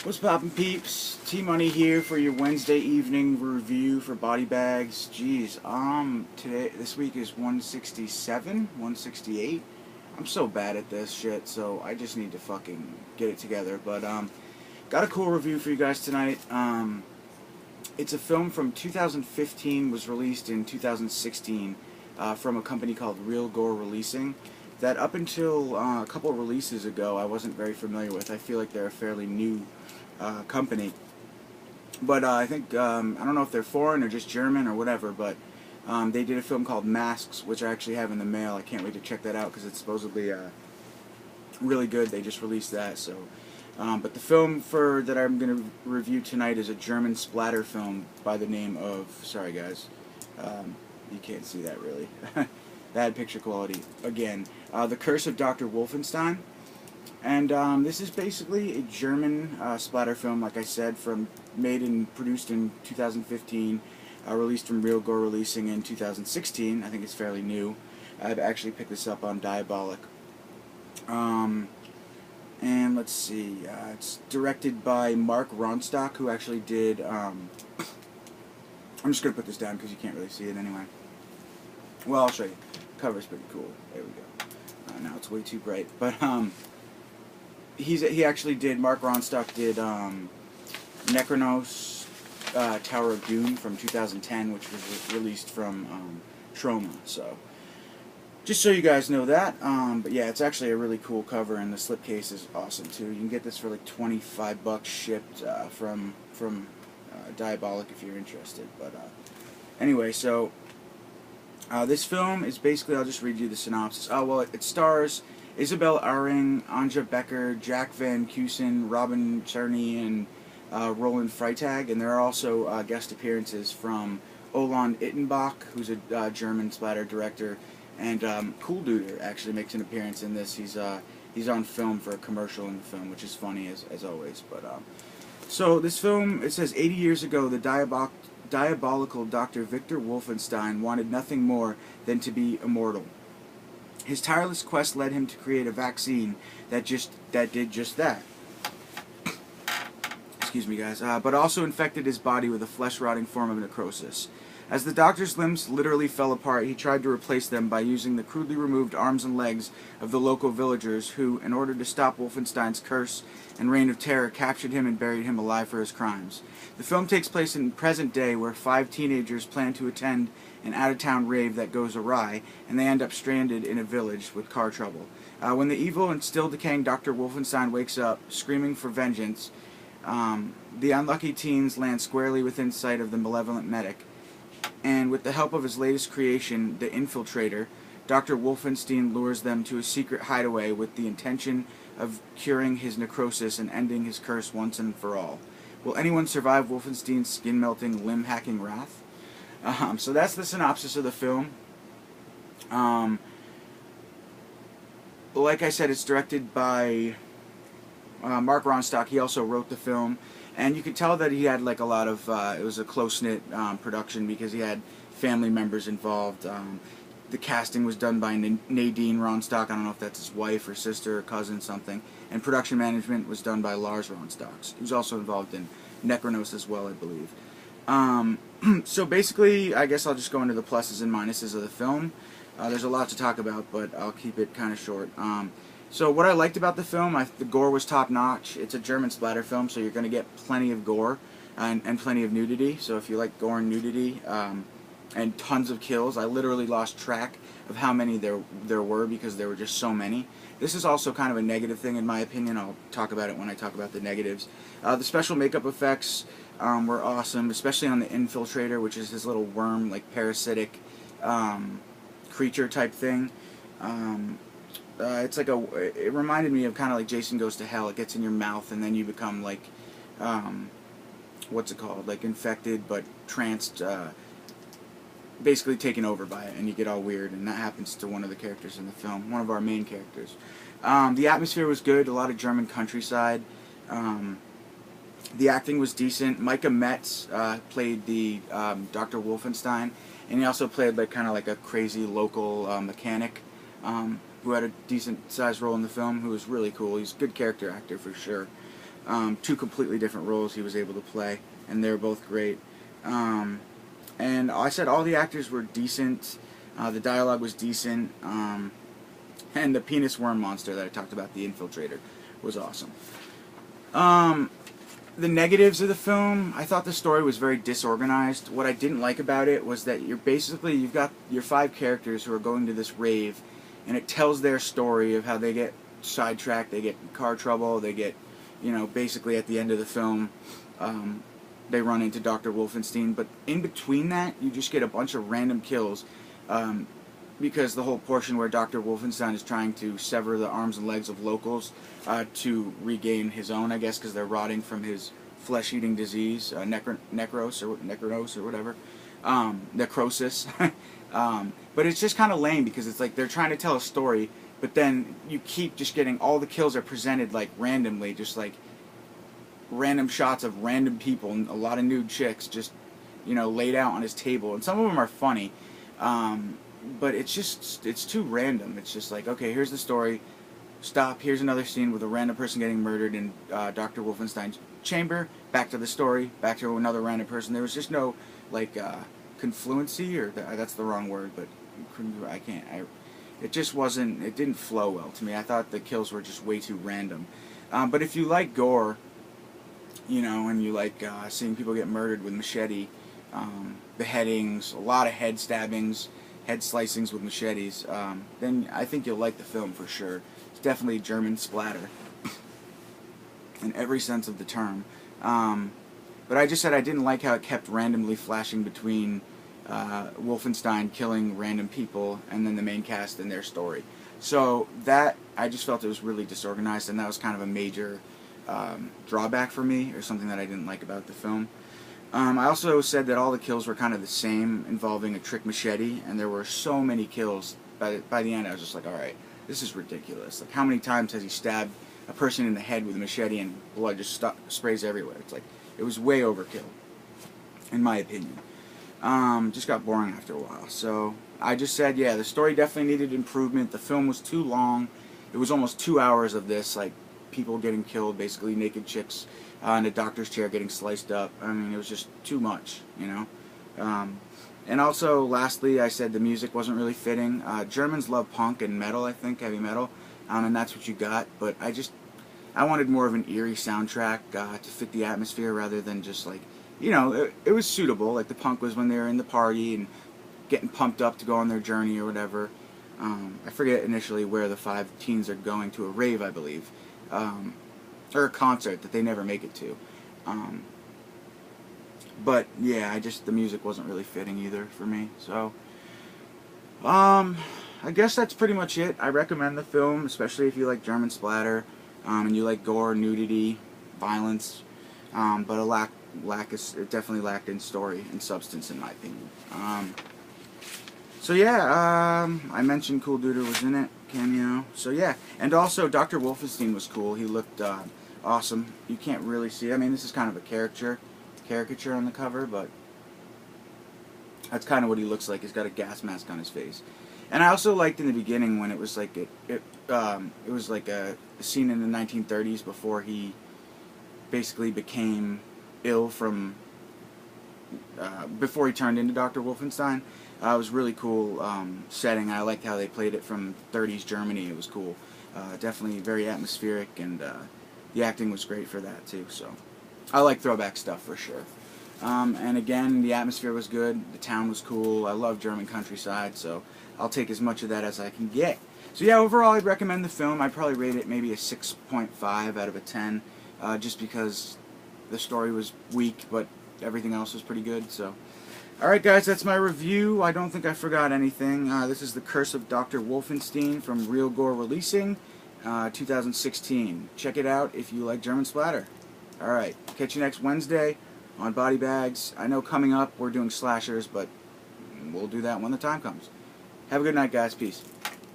What's poppin', peeps? T-Money here for your Wednesday evening review for body bags. Jeez, this week is 167, 168. I'm so bad at this shit, so I just need to fucking get it together. But, got a cool review for you guys tonight. It's a film from 2015, was released in 2016, from a company called Real Gore Releasing, that up until a couple releases ago I wasn't very familiar with. I feel like they're a fairly new company, but I think I don't know if they're foreign or just German or whatever, but they did a film called Masks, which I actually have in the mail. I can't wait to check that out because it's supposedly really good. They just released that, so but the film that I'm going to review tonight is a German splatter film by the name of, sorry guys, you can't see that really. Bad picture quality again. The Curse of Dr. Wolffenstein. And this is basically a German splatter film, like I said, made and produced in 2015, released from Real Gore Releasing in 2016. I think it's fairly new. I've actually picked this up on Diabolic. And let's see, it's directed by Mark Ronstock, who actually did, I'm just going to put this down because you can't really see it anyway. Well, I'll show you. The cover's pretty cool. There we go. Now it's way too bright. But, he actually did, Mark Ronstock did Necronos, Tower of Doom from 2010, which was released from Trauma. So, just so you guys know that. But yeah, it's actually a really cool cover, and the slipcase is awesome too. You can get this for like $25 shipped from Diabolic if you're interested. But anyway, so this film is basically, I'll just read you the synopsis. Oh well, it stars Isabel Aring, Anja Becker, Jack Van Keusen, Robin Czerny, and Roland Freitag, and there are also guest appearances from Olan Ittenbach, who's a German splatter director, and Cool Duder actually makes an appearance in this. He's on film for a commercial in the film, which is funny as always. But so this film, it says 80 years ago, the diabolical Dr. Victor Wolffenstein wanted nothing more than to be immortal. His tireless quest led him to create a vaccine that did just that. Excuse me, guys. But also infected his body with a flesh-rotting form of necrosis. As the doctor's limbs literally fell apart, he tried to replace them by using the crudely removed arms and legs of the local villagers who, in order to stop Wolfenstein's curse and reign of terror, captured him and buried him alive for his crimes. The film takes place in present day, where 5 teenagers plan to attend an out-of-town rave that goes awry, and they end up stranded in a village with car trouble. When the evil and still decaying Dr. Wolffenstein wakes up, screaming for vengeance, the unlucky teens land squarely within sight of the malevolent medic, and with the help of his latest creation, the Infiltrator, Dr. Wolfenstein lures them to a secret hideaway with the intention of curing his necrosis and ending his curse once and for all. Will anyone survive Wolfenstein's skin-melting, limb-hacking wrath? So that's the synopsis of the film. Like I said, it's directed by Mark Ronstock. He also wrote the film, and you could tell that he had like a lot of, it was a close-knit production because he had family members involved. The casting was done by Nadine Ronstock. I don't know if that's his wife or sister or cousin, something. And production management was done by Lars Ronstock, who's also involved in Necronos as well, I believe. So basically, I guess I'll just go into the pluses and minuses of the film. There's a lot to talk about, but I'll keep it kind of short. So what I liked about the film, the gore was top-notch. It's a German splatter film, so you're going to get plenty of gore and plenty of nudity. So if you like gore and nudity and tons of kills, I literally lost track of how many there were because there were just so many. This is also kind of a negative thing in my opinion. I'll talk about it when I talk about the negatives. The special makeup effects were awesome, especially on the Infiltrator, which is his little worm, like parasitic creature type thing. It's like it reminded me of kind of like Jason Goes to Hell. It gets in your mouth and then you become like, what's it called? Like infected but tranced, basically taken over by it, and you get all weird, and that happens to one of the characters in the film, one of our main characters. The atmosphere was good, a lot of German countryside. The acting was decent. Micah Metz played the Dr. Wolfenstein, and he also played like kind of like a crazy local mechanic who had a decent sized role in the film, who was really cool. He's a good character actor for sure. Two completely different roles he was able to play, and they're both great. And I said all the actors were decent. The dialogue was decent. And the penis worm monster that I talked about, the infiltrator, was awesome. The negatives of the film, I thought the story was very disorganized. What I didn't like about it was that you've got your 5 characters who are going to this rave, and it tells their story of how they get sidetracked, they get in car trouble, they get, basically at the end of the film, they run into Dr. Wolffenstein. But in between that, you just get a bunch of random kills, because the whole portion where Dr. Wolffenstein is trying to sever the arms and legs of locals to regain his own, I guess, because they're rotting from his flesh-eating disease, necrosis or whatever, necrosis. But it's just kind of lame because it's like they're trying to tell a story, but then you keep just getting all the kills are presented like randomly, just like random shots of random people and a lot of nude chicks just laid out on his table, and some of them are funny. But it's too random. It's just like, okay, here's the story, stop, here's another scene with a random person getting murdered in Dr. Wolffenstein's chamber, back to the story, back to another random person. There was just no, confluency, or that's the wrong word, but it just wasn't, it didn't flow well to me. I thought the kills were just way too random. But if you like gore, and you like seeing people get murdered with machete, beheadings, a lot of head stabbings, head slicings with machetes, then I think you'll like the film for sure. It's definitely German splatter in every sense of the term. But I just said I didn't like how it kept randomly flashing between Wolffenstein killing random people and then the main cast and their story. So that, I just felt it was really disorganized, and that was kind of a major drawback for me, or something that I didn't like about the film. I also said that all the kills were kind of the same, involving a trick machete, and there were so many kills. By the end, I was just like, alright, this is ridiculous. Like, how many times has he stabbed a person in the head with a machete and blood just sprays everywhere? It's like, it was way overkill, in my opinion. Just got boring after a while. So, I just said, yeah, the story definitely needed improvement. The film was too long. It was almost 2 hours of this, like, people getting killed, basically naked chicks in a doctor's chair getting sliced up. I mean, it was just too much, And also, lastly, I said the music wasn't really fitting. Germans love punk and metal, I think, heavy metal, and that's what you got. But I wanted more of an eerie soundtrack to fit the atmosphere, rather than just like, it was suitable. Like the punk was when they were in the party and getting pumped up to go on their journey or whatever. I forget initially where the 5 teens are going, to a rave, I believe. Or a concert that they never make it to. But yeah, the music wasn't really fitting either for me. So, I guess that's pretty much it. I recommend the film, especially if you like German splatter, and you like gore, nudity, violence. But it definitely lacked in story and substance, in my opinion. So yeah, I mentioned Cool Duder was in it, cameo. So yeah, and also Dr. Wolffenstein was cool. He looked awesome. You can't really see. I mean, this is kind of a caricature on the cover, but that's kind of what he looks like. He's got a gas mask on his face. And I also liked in the beginning when it was like it was like a scene in the 1930s before he basically became ill from before he turned into Dr. Wolffenstein. It was really cool setting. I liked how they played it from 30s Germany. It was cool. Definitely very atmospheric, and the acting was great for that too. So I like throwback stuff for sure. And again, the atmosphere was good. The town was cool. I love German countryside, so I'll take as much of that as I can get. So yeah, overall, I'd recommend the film. I'd probably rate it maybe a 6.5 out of a 10, just because the story was weak, but everything else was pretty good. So, alright guys, that's my review. I don't think I forgot anything. This is The Curse of Dr. Wolffenstein from Real Gore Releasing, 2016. Check it out if you like German splatter. Alright, catch you next Wednesday on Body Bags. I know coming up we're doing slashers, but we'll do that when the time comes. Have a good night, guys. Peace.